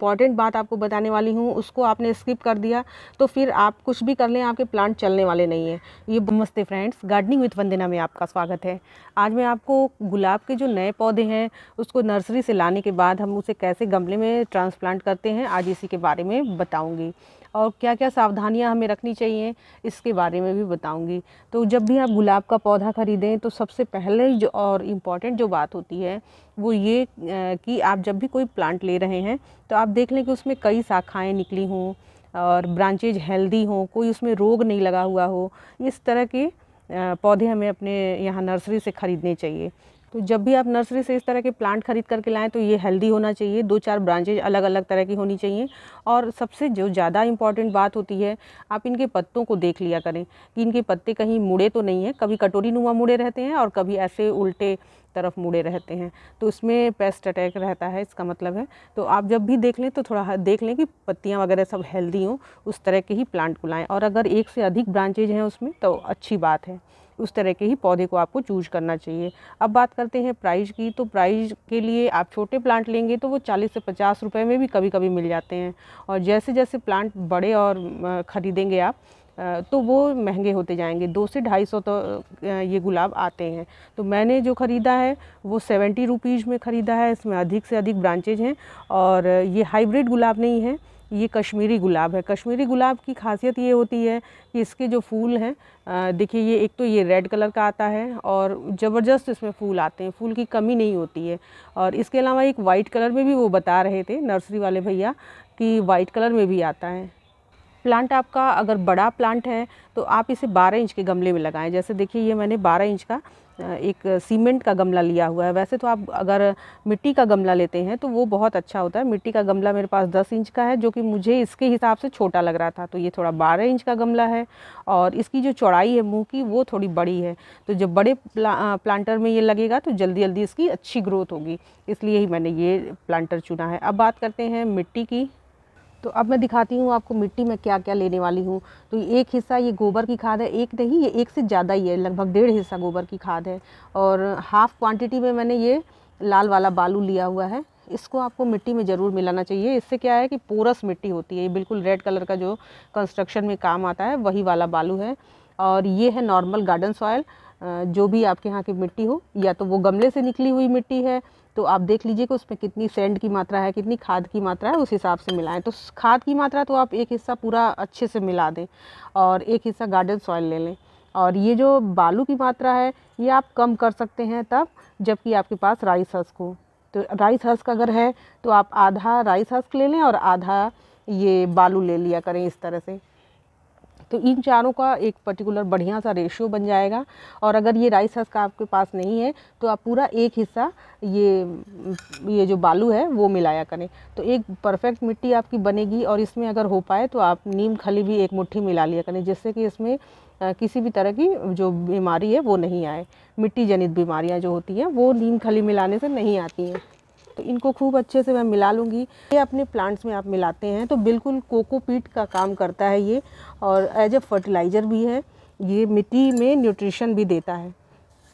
Important बात आपको बताने वाली हूँ उसको आपने स्किप कर दिया तो फिर आप कुछ भी कर लें आपके प्लांट चलने वाले नहीं हैं। ये नमस्ते फ्रेंड्स, गार्डनिंग विद वंदना में आपका स्वागत है। आज मैं आपको गुलाब के जो नए पौधे हैं उसको नर्सरी से लाने के बाद हम उसे कैसे गमले में ट्रांसप्लांट करते हैं, आज इसी के बारे में बताऊँगी और क्या क्या सावधानियां हमें रखनी चाहिए इसके बारे में भी बताऊंगी। तो जब भी आप गुलाब का पौधा ख़रीदें तो सबसे पहले जो और इम्पॉर्टेंट जो बात होती है वो ये कि आप जब भी कोई प्लांट ले रहे हैं तो आप देख लें कि उसमें कई शाखाएं निकली हों और ब्रांचेज हेल्दी हों, कोई उसमें रोग नहीं लगा हुआ हो। इस तरह के पौधे हमें अपने यहाँ नर्सरी से ख़रीदने चाहिए। तो जब भी आप नर्सरी से इस तरह के प्लांट खरीद करके लाएं तो ये हेल्दी होना चाहिए, 2-4 ब्रांचेज अलग अलग तरह की होनी चाहिए। और सबसे जो ज़्यादा इम्पॉर्टेंट बात होती है, आप इनके पत्तों को देख लिया करें कि इनके पत्ते कहीं मुड़े तो नहीं हैं। कभी कटोरी नुमा मुड़े रहते हैं और कभी ऐसे उल्टे तरफ मुड़े रहते हैं, तो इसमें पेस्ट अटैक रहता है, इसका मतलब है। तो आप जब भी देख लें तो थोड़ा देख लें कि पत्तियाँ वगैरह सब हेल्दी हों, उस तरह के ही प्लांट को लाएँ। और अगर एक से अधिक ब्रांचेज हैं उसमें तो अच्छी बात है, उस तरह के ही पौधे को आपको चूज करना चाहिए। अब बात करते हैं प्राइस की। तो प्राइस के लिए आप छोटे प्लांट लेंगे तो वो 40 से 50 रुपए में भी कभी कभी मिल जाते हैं, और जैसे जैसे प्लांट बड़े और ख़रीदेंगे आप तो वो महंगे होते जाएंगे। 200 से 250 तो ये गुलाब आते हैं। तो मैंने जो ख़रीदा है वो 70 रुपीज़ में ख़रीदा है। इसमें अधिक से अधिक ब्रांचेज हैं और ये हाइब्रिड गुलाब नहीं है, ये कश्मीरी गुलाब है। कश्मीरी गुलाब की खासियत ये होती है कि इसके जो फूल हैं, देखिए ये एक तो ये रेड कलर का आता है और ज़बरदस्त इसमें फूल आते हैं, फूल की कमी नहीं होती है। और इसके अलावा एक वाइट कलर में भी वो बता रहे थे नर्सरी वाले भैया कि वाइट कलर में भी आता है। प्लांट आपका अगर बड़ा प्लांट है तो आप इसे 12 इंच के गमले में लगाएं। जैसे देखिए ये मैंने 12 इंच का एक सीमेंट का गमला लिया हुआ है। वैसे तो आप अगर मिट्टी का गमला लेते हैं तो वो बहुत अच्छा होता है। मिट्टी का गमला मेरे पास 10 इंच का है जो कि मुझे इसके हिसाब से छोटा लग रहा था, तो ये थोड़ा 12 इंच का गमला है और इसकी जो चौड़ाई है मुंह की वो थोड़ी बड़ी है। तो जब बड़े प्लांटर में ये लगेगा तो जल्दी जल्दी इसकी अच्छी ग्रोथ होगी, इसलिए ही मैंने ये प्लांटर चुना है। अब बात करते हैं मिट्टी की। तो अब मैं दिखाती हूँ आपको मिट्टी में क्या क्या लेने वाली हूँ। तो एक हिस्सा ये गोबर की खाद है, एक नहीं ये एक से ज़्यादा ही है, लगभग 1.5 हिस्सा गोबर की खाद है और हाफ़ क्वांटिटी में मैंने ये लाल वाला बालू लिया हुआ है। इसको आपको मिट्टी में ज़रूर मिलाना चाहिए। इससे क्या है कि पोरस मिट्टी होती है, ये बिल्कुल रेड कलर का जो कंस्ट्रक्शन में काम आता है वही वाला बालू है। और ये है नॉर्मल गार्डन सॉयल, जो भी आपके यहाँ की मिट्टी हो, या तो वो गमले से निकली हुई मिट्टी है तो आप देख लीजिए कि उसमें कितनी सैंड की मात्रा है, कितनी खाद की मात्रा है, उस हिसाब से मिलाएं। तो खाद की मात्रा तो आप एक हिस्सा पूरा अच्छे से मिला दें और एक हिस्सा गार्डन सॉइल ले लें। और ये जो बालू की मात्रा है ये आप कम कर सकते हैं तब जबकि आपके पास राइस हस्क हो। तो राइस हस्क अगर है तो आप आधा राइस हस्क ले लें और आधा ये बालू ले लिया करें इस तरह से। तो इन चारों का एक पर्टिकुलर बढ़िया सा रेशियो बन जाएगा। और अगर ये राइस हस्क आपके पास नहीं है तो आप पूरा एक हिस्सा ये जो बालू है वो मिलाया करें, तो एक परफेक्ट मिट्टी आपकी बनेगी। और इसमें अगर हो पाए तो आप नीम खली भी एक मुट्ठी मिला लिया करें, जिससे कि इसमें किसी भी तरह की जो बीमारी है वो नहीं आए। मिट्टी जनित बीमारियां जो होती हैं वो नीम खली मिलाने से नहीं आती हैं। तो इनको खूब अच्छे से मैं मिला लूँगी। ये अपने प्लांट्स में आप मिलाते हैं तो बिल्कुल कोकोपीट का काम करता है ये, और एज ए फर्टिलाइज़र भी है। ये मिट्टी में न्यूट्रिशन भी देता है,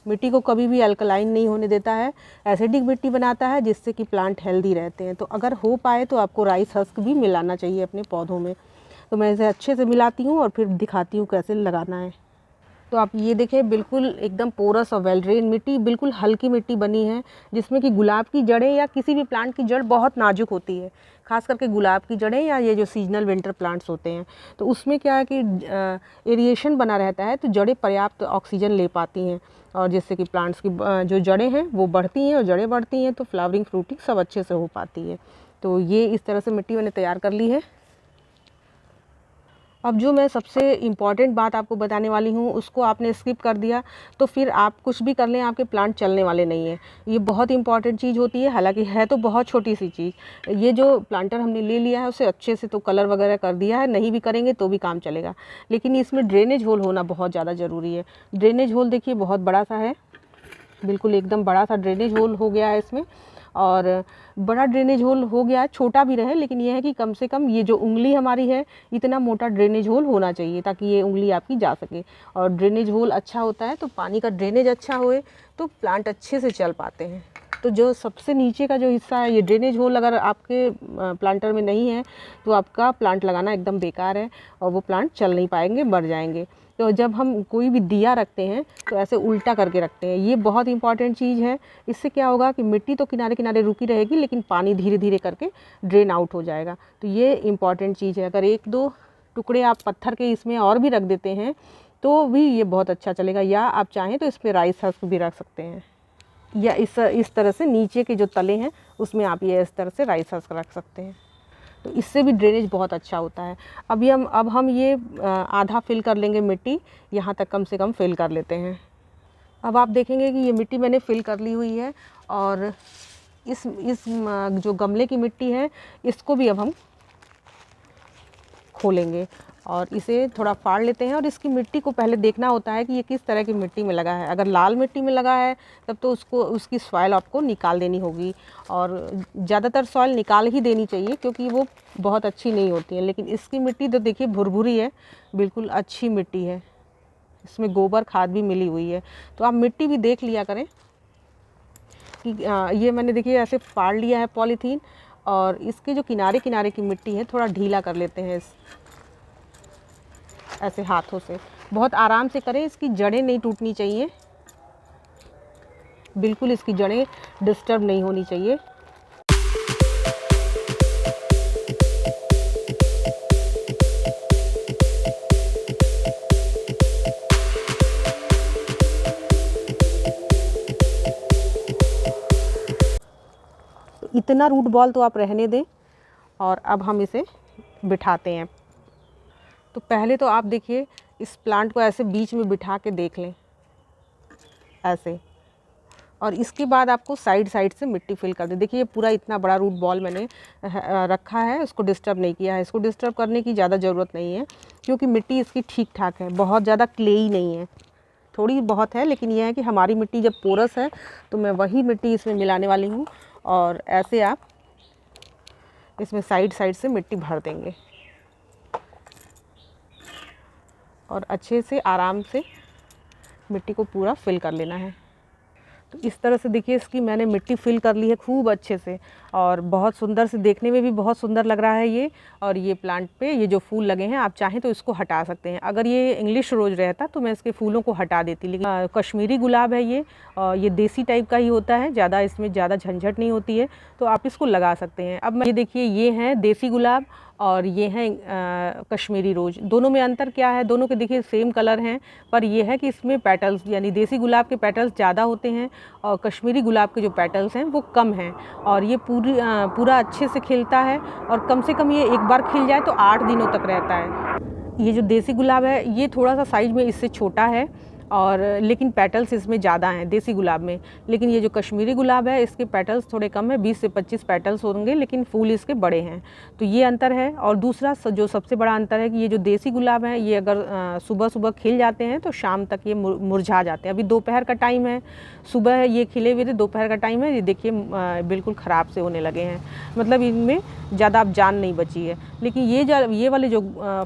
मिट्टी को कभी भी अल्कलाइन नहीं होने देता है, एसिडिक मिट्टी बनाता है जिससे कि प्लांट हेल्दी रहते हैं। तो अगर हो पाए तो आपको राइस हस्क भी मिलाना चाहिए अपने पौधों में। तो मैं इसे अच्छे से मिलाती हूँ और फिर दिखाती हूँ कैसे लगाना है। तो आप ये देखें बिल्कुल एकदम पोरस और वेल ड्रेन मिट्टी, बिल्कुल हल्की मिट्टी बनी है जिसमें कि गुलाब की जड़ें या किसी भी प्लांट की जड़ बहुत नाजुक होती है। खास करके गुलाब की जड़ें या ये जो सीजनल विंटर प्लांट्स होते हैं तो उसमें क्या है कि एरिएशन बना रहता है, तो जड़ें पर्याप्त ऑक्सीजन ले पाती हैं और जिससे कि प्लांट्स की जो जड़ें हैं वो बढ़ती हैं, और जड़ें बढ़ती हैं तो फ्लावरिंग फ्रूटिंग सब अच्छे से हो पाती है। तो ये इस तरह से मिट्टी मैंने तैयार कर ली है। अब जो मैं सबसे इम्पॉर्टेंट बात आपको बताने वाली हूँ उसको आपने स्किप कर दिया तो फिर आप कुछ भी कर लें आपके प्लांट चलने वाले नहीं हैं। ये बहुत इंपॉर्टेंट चीज़ होती है, हालांकि है तो बहुत छोटी सी चीज़। ये जो प्लांटर हमने ले लिया है उसे अच्छे से तो कलर वगैरह कर दिया है, नहीं भी करेंगे तो भी काम चलेगा, लेकिन इसमें ड्रेनेज होल होना बहुत ज़्यादा ज़रूरी है। ड्रेनेज होल देखिए बहुत बड़ा सा है, बिल्कुल एकदम बड़ा सा ड्रेनेज होल हो गया है इसमें। और बड़ा ड्रेनेज होल हो गया है, छोटा भी रहे लेकिन यह है कि कम से कम ये जो उंगली हमारी है इतना मोटा ड्रेनेज होल होना चाहिए ताकि ये उंगली आपकी जा सके। और ड्रेनेज होल अच्छा होता है तो पानी का ड्रेनेज अच्छा होए तो प्लांट अच्छे से चल पाते हैं। तो जो सबसे नीचे का जो हिस्सा है, ये ड्रेनेज होल अगर आपके प्लांटर में नहीं है तो आपका प्लांट लगाना एकदम बेकार है और वो प्लांट चल नहीं पाएंगे, मर जाएंगे। तो जब हम कोई भी दिया रखते हैं तो ऐसे उल्टा करके रखते हैं, ये बहुत इंपॉर्टेंट चीज़ है। इससे क्या होगा कि मिट्टी तो किनारे किनारे रुकी रहेगी लेकिन पानी धीरे धीरे करके ड्रेन आउट हो जाएगा। तो ये इम्पॉर्टेंट चीज़ है। अगर 1-2 टुकड़े आप पत्थर के इसमें और भी रख देते हैं तो भी ये बहुत अच्छा चलेगा, या आप चाहें तो इस पर राइस हस्क भी रख सकते हैं, या इस तरह से नीचे के जो तले हैं उसमें आप ये इस तरह से राइस हस्क रख सकते हैं। तो इससे भी ड्रेनेज बहुत अच्छा होता है। अब हम ये आधा फिल कर लेंगे मिट्टी, यहाँ तक कम से कम फिल कर लेते हैं। अब आप देखेंगे कि ये मिट्टी मैंने फिल कर ली हुई है और इस जो गमले की मिट्टी है इसको भी अब हम खोलेंगे और इसे थोड़ा फाड़ लेते हैं। और इसकी मिट्टी को पहले देखना होता है कि ये किस तरह की मिट्टी में लगा है। अगर लाल मिट्टी में लगा है तब तो उसकी सॉइल आपको निकाल देनी होगी, और ज़्यादातर सॉइल निकाल ही देनी चाहिए क्योंकि वो बहुत अच्छी नहीं होती है। लेकिन इसकी मिट्टी तो देखिए भुरभुरी है, बिल्कुल अच्छी मिट्टी है, इसमें गोबर खाद भी मिली हुई है। तो आप मिट्टी भी देख लिया करें कि ये मैंने देखिए ऐसे फाड़ लिया है पॉलीथीन, और इसके जो किनारे किनारे की मिट्टी है थोड़ा ढीला कर लेते हैं ऐसे हाथों से। बहुत आराम से करें, इसकी जड़ें नहीं टूटनी चाहिए, बिल्कुल इसकी जड़ें डिस्टर्ब नहीं होनी चाहिए। इतना रूट बॉल तो आप रहने दें और अब हम इसे बिठाते हैं। तो पहले तो आप देखिए इस प्लांट को ऐसे बीच में बिठा के देख लें ऐसे, और इसके बाद आपको साइड साइड से मिट्टी फिल कर दें। देखिए ये पूरा इतना बड़ा रूट बॉल मैंने रखा है, उसको डिस्टर्ब नहीं किया है। इसको डिस्टर्ब करने की ज़्यादा ज़रूरत नहीं है क्योंकि मिट्टी इसकी ठीक ठाक है, बहुत ज़्यादा क्लेई नहीं है, थोड़ी बहुत है। लेकिन यह है कि हमारी मिट्टी जब पोरस है तो मैं वही मिट्टी इसमें मिलाने वाली हूँ, और ऐसे आप इसमें साइड साइड से मिट्टी भर देंगे और अच्छे से आराम से मिट्टी को पूरा फिल कर लेना है। तो इस तरह से देखिए इसकी मैंने मिट्टी फिल कर ली है खूब अच्छे से, और बहुत सुंदर से, देखने में भी बहुत सुंदर लग रहा है ये। और ये प्लांट पे ये जो फूल लगे हैं आप चाहें तो इसको हटा सकते हैं। अगर ये इंग्लिश रोज़ रहता तो मैं इसके फूलों को हटा देती, लेकिन कश्मीरी गुलाब है ये, और ये देसी टाइप का ही होता है, ज़्यादा इसमें ज़्यादा झंझट नहीं होती है, तो आप इसको लगा सकते हैं। अब ये देखिए ये हैं देसी गुलाब और ये हैं कश्मीरी रोज़। दोनों में अंतर क्या है? दोनों के देखिए सेम कलर हैं, पर ये है कि इसमें पेटल्स, यानी देसी गुलाब के पेटल्स ज़्यादा होते हैं और कश्मीरी गुलाब के जो पेटल्स हैं वो कम हैं। और ये पूरा अच्छे से खिलता है, और कम से कम ये एक बार खिल जाए तो 8 दिनों तक रहता है। ये जो देसी गुलाब है ये थोड़ा सा साइज़ में इससे छोटा है, और लेकिन पेटल्स इसमें ज़्यादा हैं देसी गुलाब में। लेकिन ये जो कश्मीरी गुलाब है इसके पेटल्स थोड़े कम है, 20 से 25 पेटल्स होंगे, लेकिन फूल इसके बड़े हैं। तो ये अंतर है। और दूसरा जो सबसे बड़ा अंतर है कि ये जो देसी गुलाब है ये अगर सुबह सुबह खिल जाते हैं तो शाम तक ये मुरझा जाते हैं। अभी दोपहर का टाइम है, सुबह ये खिले हुए थे, दोपहर का टाइम है, ये देखिए बिल्कुल ख़राब से होने लगे हैं, मतलब इनमें ज़्यादा अब जान नहीं बची है। लेकिन ये वाले जो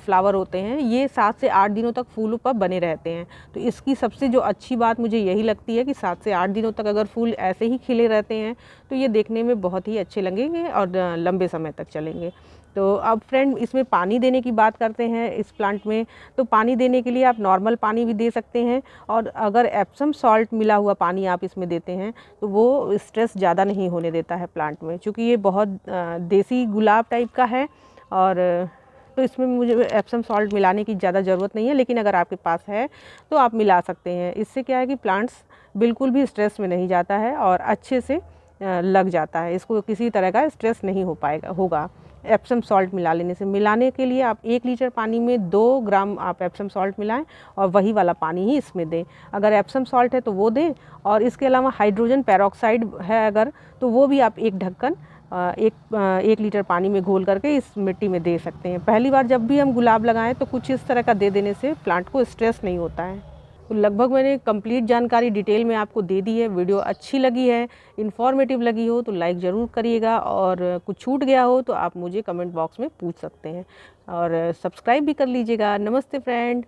फ्लावर होते हैं ये 7 से 8 दिनों तक फूलों पर बने रहते हैं। तो इसकी सबसे जो अच्छी बात मुझे यही लगती है कि 7 से 8 दिनों तक अगर फूल ऐसे ही खिले रहते हैं तो ये देखने में बहुत ही अच्छे लगेंगे और लंबे समय तक चलेंगे। तो अब फ्रेंड इसमें पानी देने की बात करते हैं इस प्लांट में। तो पानी देने के लिए आप नॉर्मल पानी भी दे सकते हैं, और अगर एप्सम सॉल्ट मिला हुआ पानी आप इसमें देते हैं तो वो स्ट्रेस ज़्यादा नहीं होने देता है प्लांट में, क्योंकि ये बहुत देसी गुलाब टाइप का है। और तो इसमें मुझे एप्सम सॉल्ट मिलाने की ज़्यादा ज़रूरत नहीं है, लेकिन अगर आपके पास है तो आप मिला सकते हैं। इससे क्या है कि प्लांट्स बिल्कुल भी स्ट्रेस में नहीं जाता है और अच्छे से लग जाता है, इसको किसी तरह का स्ट्रेस नहीं होगा एप्सम सॉल्ट मिला लेने से। मिलाने के लिए आप 1 लीटर पानी में 2 ग्राम आप एप्सम सॉल्ट मिलाएं और वही वाला पानी ही इसमें दें। अगर एप्सम सॉल्ट है तो वो दें, और इसके अलावा हाइड्रोजन पेरोक्साइड है अगर, तो वो भी आप 1 ढक्कन 1 लीटर पानी में घोल करके इस मिट्टी में दे सकते हैं। पहली बार जब भी हम गुलाब लगाएं तो कुछ इस तरह का दे देने से प्लांट को स्ट्रेस नहीं होता है। तो लगभग मैंने कंप्लीट जानकारी डिटेल में आपको दे दी है। वीडियो अच्छी लगी है, इन्फॉर्मेटिव लगी हो तो लाइक ज़रूर करिएगा, और कुछ छूट गया हो तो आप मुझे कमेंट बॉक्स में पूछ सकते हैं, और सब्सक्राइब भी कर लीजिएगा। नमस्ते फ्रेंड।